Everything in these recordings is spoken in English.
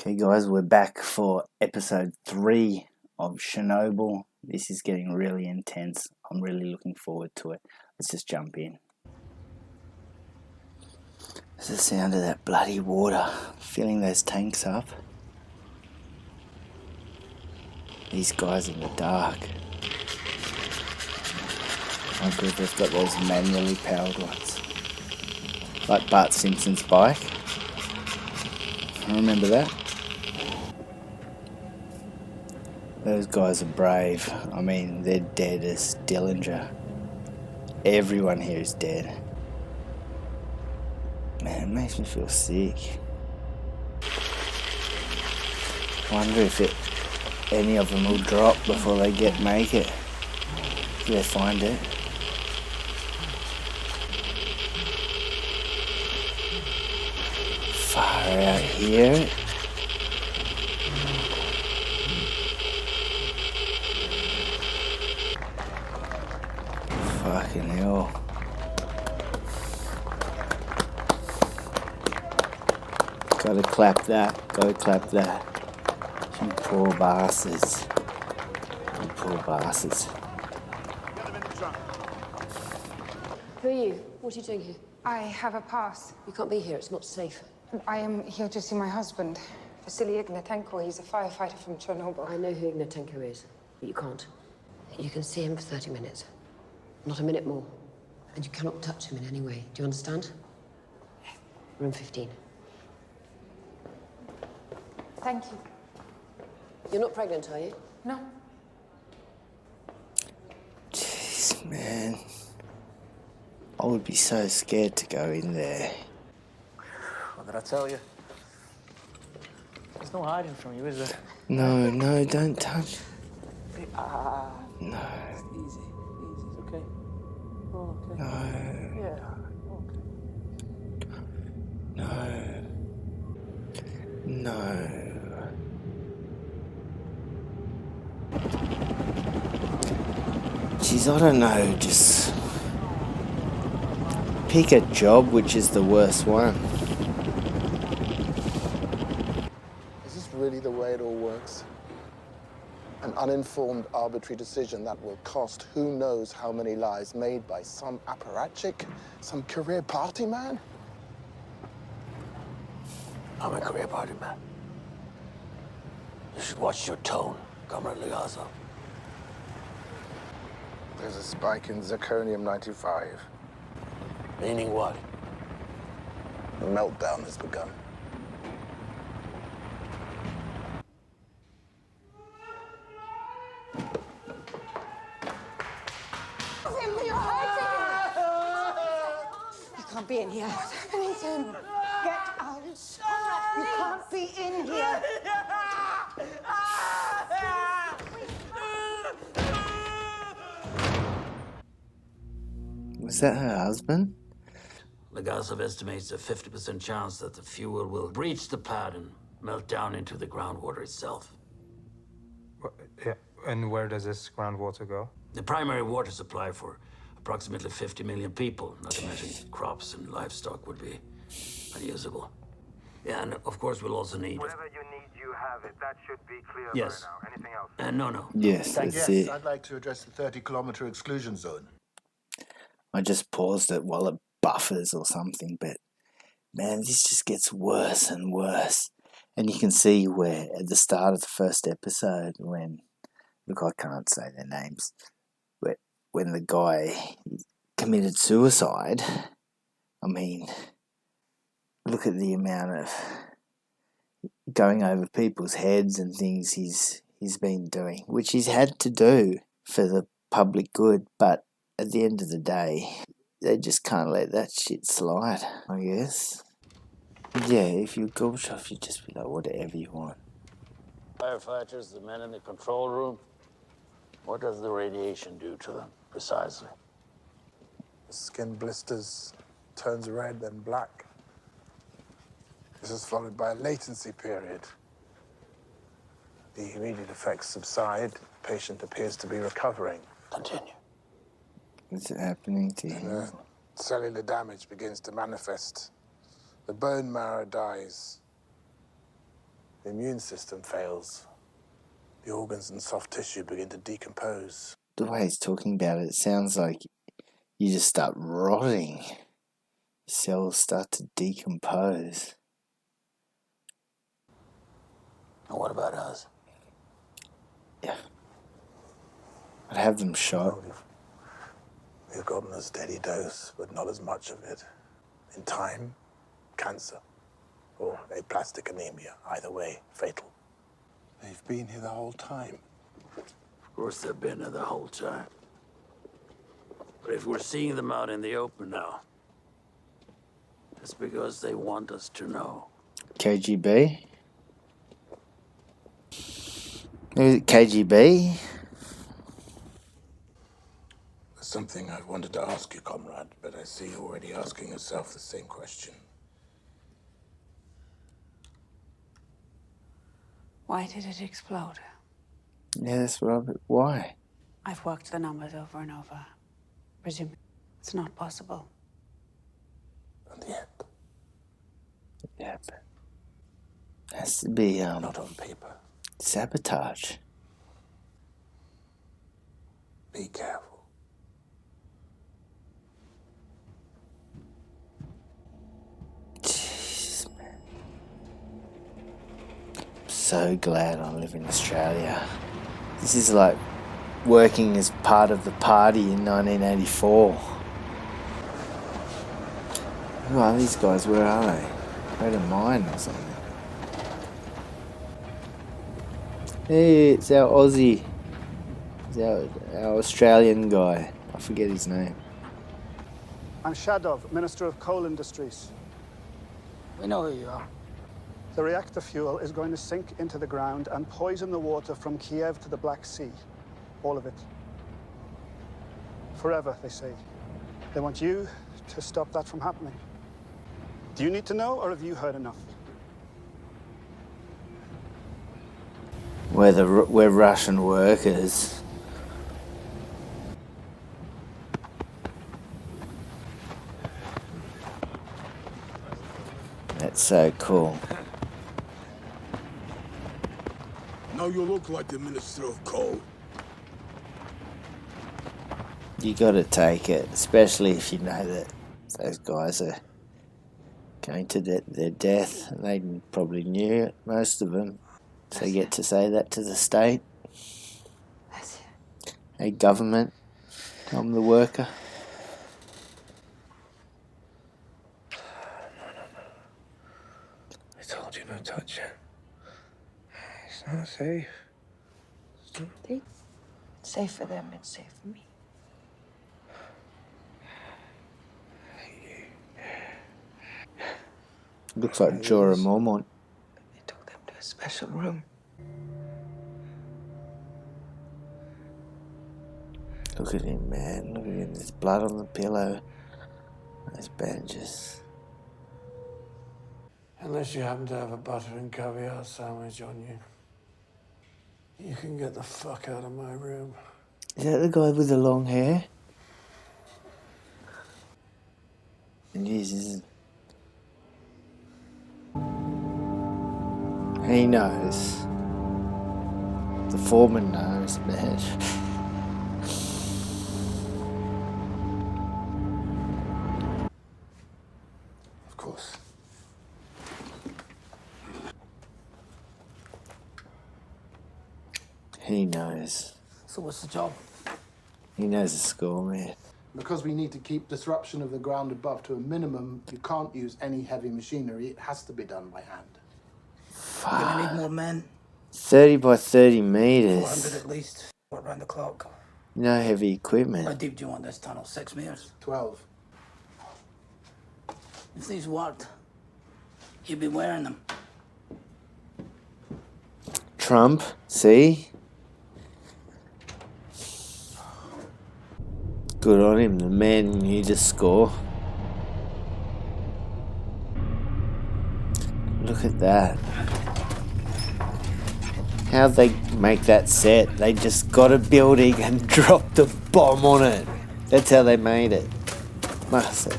Okay, guys, we're back for episode 3 of Chernobyl. This is getting really intense. I'm really looking forward to it. Let's just jump in. There's the sound of that bloody water filling those tanks up. These guys in the dark. Oh good, they've got those manually powered ones. Like Bart Simpson's bike. I remember that. Those guys are brave. I mean, they're dead as Dillinger. Everyone here is dead. Man, it makes me feel sick. I wonder if any of them will drop before they make it. If they find it. Far out here. Fucking hell. Gotta clap that. You poor bastards. You poor bastards. Who are you? What are you doing here? I have a pass. You can't be here. It's not safe. I am here to see my husband, Vasily Ignatenko. He's a firefighter from Chernobyl. I know who Ignatenko is, but you can't. You can see him for 30 minutes. Not a minute more. And you cannot touch him in any way. Do you understand? Room 15. Thank you. You're not pregnant, are you? No. Jeez, man. I would be so scared to go in there. What did I tell you? There's no hiding from you, is there? No, don't touch. No. Easy, it's okay. Oh, okay. No. Yeah, okay. No. Jeez, I don't know, just pick a job which is the worst one. Is this really the way it all works? An uninformed, arbitrary decision that will cost who knows how many lives made by some apparatchik, some career party man? I'm a career party man. You should watch your tone, Comrade Liazo. There's a spike in zirconium-95. Meaning what? The meltdown has begun. You can't be in here. What's happening to him? Get out. You can't be in here. Was that her husband? Legasov estimates a 50% chance that the fuel will breach the pad and melt down into the groundwater itself. Yeah, and where does this groundwater go? The primary water supply for approximately 50 million people, not to mention crops and livestock, would be unusable. Yeah, and of course we'll also need... Whatever you need, you have it. That should be clear Yes. by now. Anything else? No. Yes, that's it. I'd like to address the 30-kilometer exclusion zone. I just paused it while it buffers or something, but man, this just gets worse and worse. And you can see where at the start of the first episode when, look, I can't say their names, but when the guy committed suicide, I mean, look at the amount of going over people's heads and things he's been doing, which he's had to do for the public good, but at the end of the day, they just can't let that shit slide, I guess. Yeah, if you're Gorbachev, you'd just be like, whatever you want. Firefighters, the men in the control room, what does the radiation do to them, precisely? The skin blisters, turns red, then black. This is followed by a latency period. The immediate effects subside. The patient appears to be recovering. Continue. What's happening to And him? cellular damage begins to manifest. The bone marrow dies. The immune system fails. The organs and soft tissue begin to decompose. The way he's talking about it, it sounds like you just start rotting. Cells start to decompose. And what about us? Yeah. I'd have them shot. We've gotten a steady dose, but not as much of it. In time, cancer. Or aplastic anemia. Either way, fatal. They've been here the whole time. Of course they've been here the whole time. But if we're seeing them out in the open now, it's because they want us to know. KGB? Is it KGB? There's something I wanted to ask you, comrade, but I see you're already asking yourself the same question. Why did it explode? Yeah, that's what why? I've worked the numbers over and over. Presume it's not possible. And yet, Yeah, but it has to be not on paper. sabotage. Be careful. Jesus, man. I'm so glad I live in Australia. This is like working as part of the party in 1984. Who are these guys? Where are they? Red of mine or something. Hey, it's our Aussie. It's our Australian guy. I forget his name. I'm Shadov, Minister of Coal Industries. We know who you are. The reactor fuel is going to sink into the ground and poison the water from Kiev to the Black Sea. All of it. Forever, they say. They want you to stop that from happening. Do you need to know, or have you heard enough? We're Russian workers. That's so cool. Now you look like the Minister of Coal. You gotta take it, especially if you know that those guys are going to their death. They probably knew it, most of them. So they get to say that to the state. Hey, government, I'm the worker. I told you no touch it. It's not safe. It's safe for them, it's safe for me. Looks like Jorah Mormont. They took them to a special room. Look at him, man. Look at him. There's blood on the pillow. Those bandages. Unless you happen to have a butter and caviar sandwich on you, you can get the fuck out of my room. Is that the guy with the long hair? It is, isn't it? He knows. The foreman knows, man. Of course. He knows. So what's the job? He knows the score, man. Because we need to keep disruption of the ground above to a minimum, you can't use any heavy machinery. It has to be done by hand. We're gonna need more men. 30 by 30 meters. 400 at least. What, round the clock? No heavy How equipment. deep do you want this tunnel? 6 meters? 12. If these worked, you'd be wearing them. Trump, see? Good on him, the man knew the score. Look at that. How'd they make that set? They just got a building and dropped a bomb on it. That's how they made it. Must it?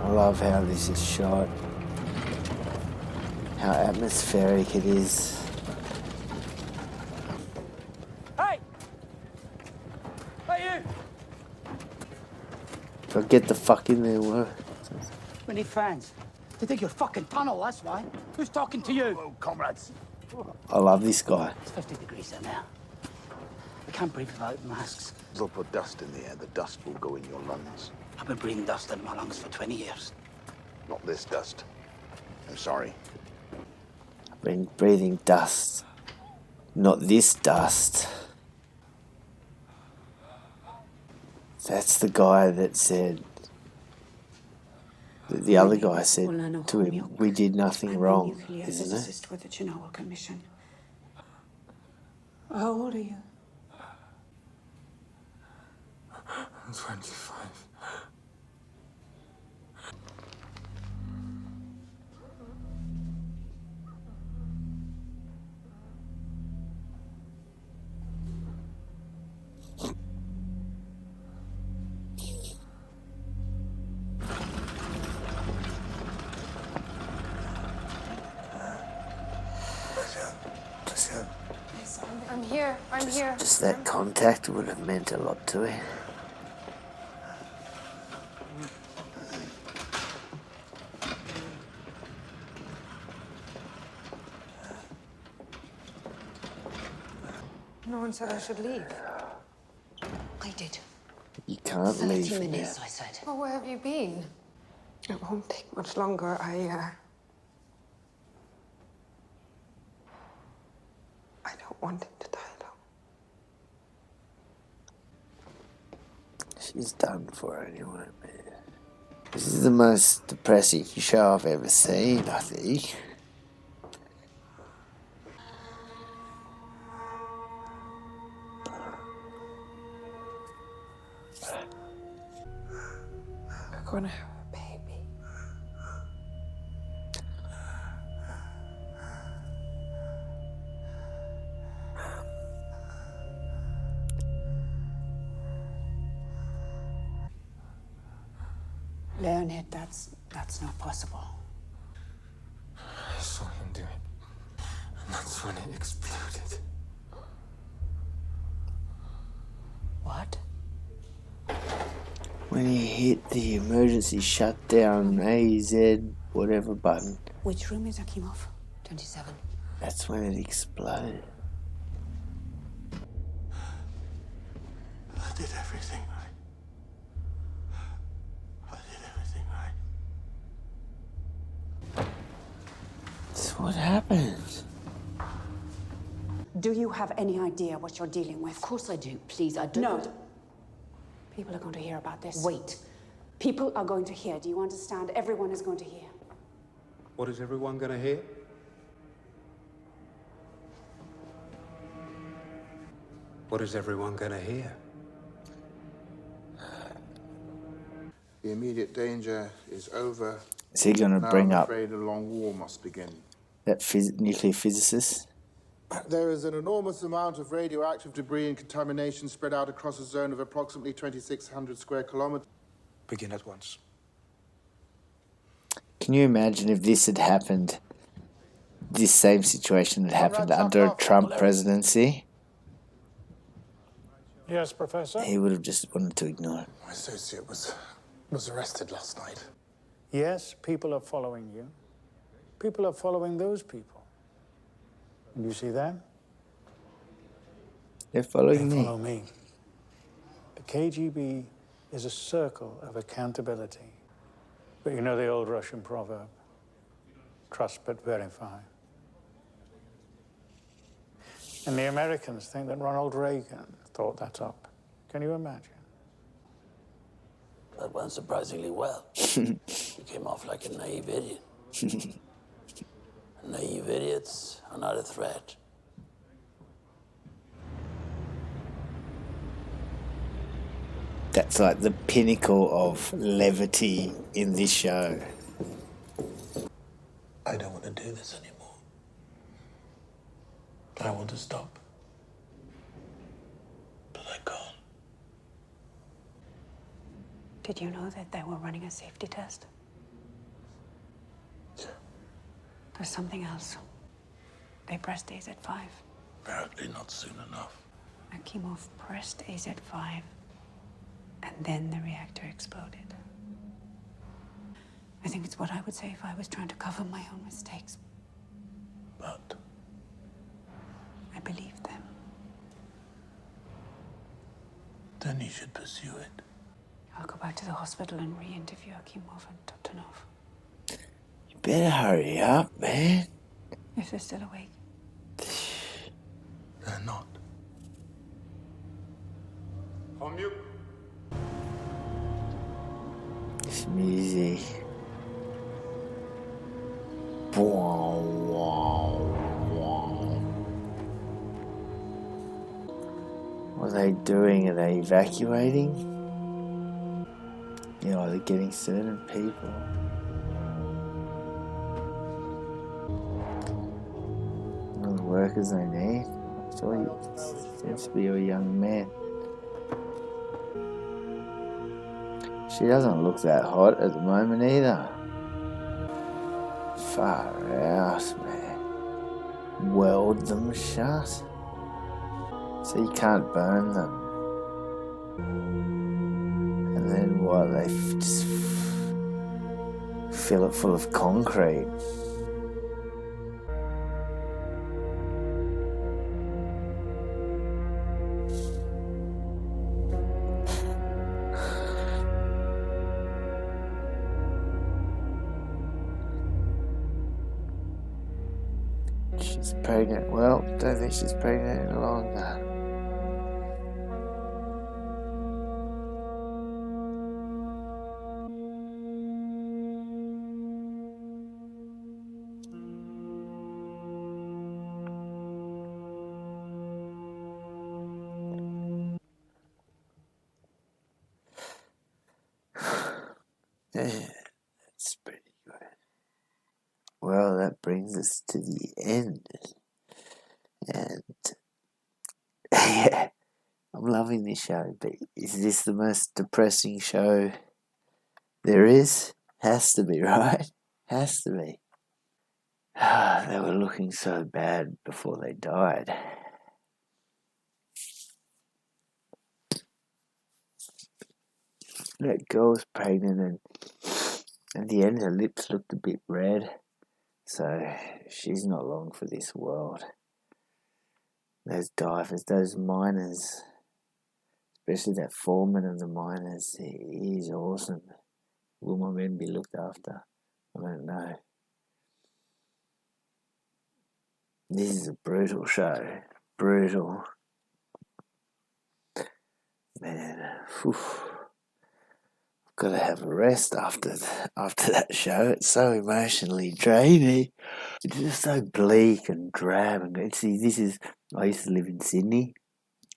I love how this is shot. how atmospheric it is. Hey! Hey, you! So get the fuck in there, what? We need fans. They dig your fucking tunnel, that's why. Who's talking to you? Oh, comrades. I love this guy. It's 50 degrees in there. We can't breathe without masks. They'll put dust in the air. The dust will go in your lungs. I've been breathing dust in my lungs for 20 years. Not this dust. I'm sorry. I've been breathing dust. Not this dust. That's the guy that said... The other guy said to him, we did nothing wrong, isn't it? Assist with the Chernobyl Commission. How old are you? I'm 25. I'm here. I'm here. Just that contact would have meant a lot to him. No one said I should leave. I did. You can't 30 leave minutes, now. I said. Well, where have you been? It won't take much longer. I don't want him to die alone. She's done for anyway, man. This is the most depressing show I've ever seen, I think. We're gonna have a baby. Leonid, that's not possible. I saw him do it. And that's when it exploded. What? When he hit the emergency shutdown AZ whatever button, Which room is Akimov? 27. that's when it exploded. I did everything right. I did everything right. That's what happened. Do you have any idea what you're dealing with? Of course I do. Please, I don't... No. People are going to hear about this. Wait. People are going to hear. Do you understand? Everyone is going to hear. What is everyone going to hear? What is everyone going to hear? The immediate danger is over. Is he going to Now bring I'm up afraid a long war must begin. that nuclear physicist? There is an enormous amount of radioactive debris and contamination spread out across a zone of approximately 2,600 square kilometers. Begin at once. Can you imagine if this had happened, this same situation had happened under a Trump presidency? Yes, Professor? He would have just wanted to ignore it. My associate was arrested last night. Yes, people are following you. People are following those people. And you see them? They're following They me. follow me. The KGB is a circle of accountability. But you know the old Russian proverb, trust but verify. And the Americans think that Ronald Reagan thought that up. Can you imagine? That went surprisingly well. You came off like a naive idiot. Naive idiots are not a threat. That's like the pinnacle of levity in this show. I don't want to do this anymore. I want to stop. But I can't. Did you know that they were running a safety test? There's something else. They pressed AZ5. Apparently not soon enough. Akimov pressed AZ5, and then the reactor exploded. I think it's what I would say if I was trying to cover my own mistakes. But I believed them. then you should pursue it. I'll go back to the hospital and re-interview Akimov and Toptonov. You better hurry up, man. If they're still awake. They're not. Homyuk. This music. Wow, wow, wow. What are they doing? Are they evacuating? You know, they're getting certain people. All the workers they need. So he seems to be a young man. She doesn't look that hot at the moment either. Far out, man. Weld them shut. So you can't burn them. And then what? They just fill it full of concrete. She's pregnant. Well, don't think she's pregnant any longer. Yeah, that's pretty good. Well, that brings us to the end. And yeah, I'm loving this show, but is this the most depressing show there is? Has to be, right? Has to be. They were looking so bad before they died. That girl was pregnant, and at the end her lips looked a bit red, so she's not long for this world. Those divers, those miners, especially that foreman of the miners, he's awesome. Will my men be looked after? I don't know. This is a brutal show. Brutal. Man, whew. Got to have a rest after that show. It's so emotionally draining. It's just so bleak and drab. And see, I used to live in Sydney,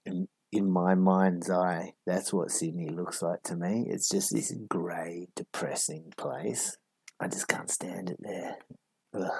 and in my mind's eye, that's what Sydney looks like to me. It's just this grey, depressing place. I just can't stand it there. Ugh.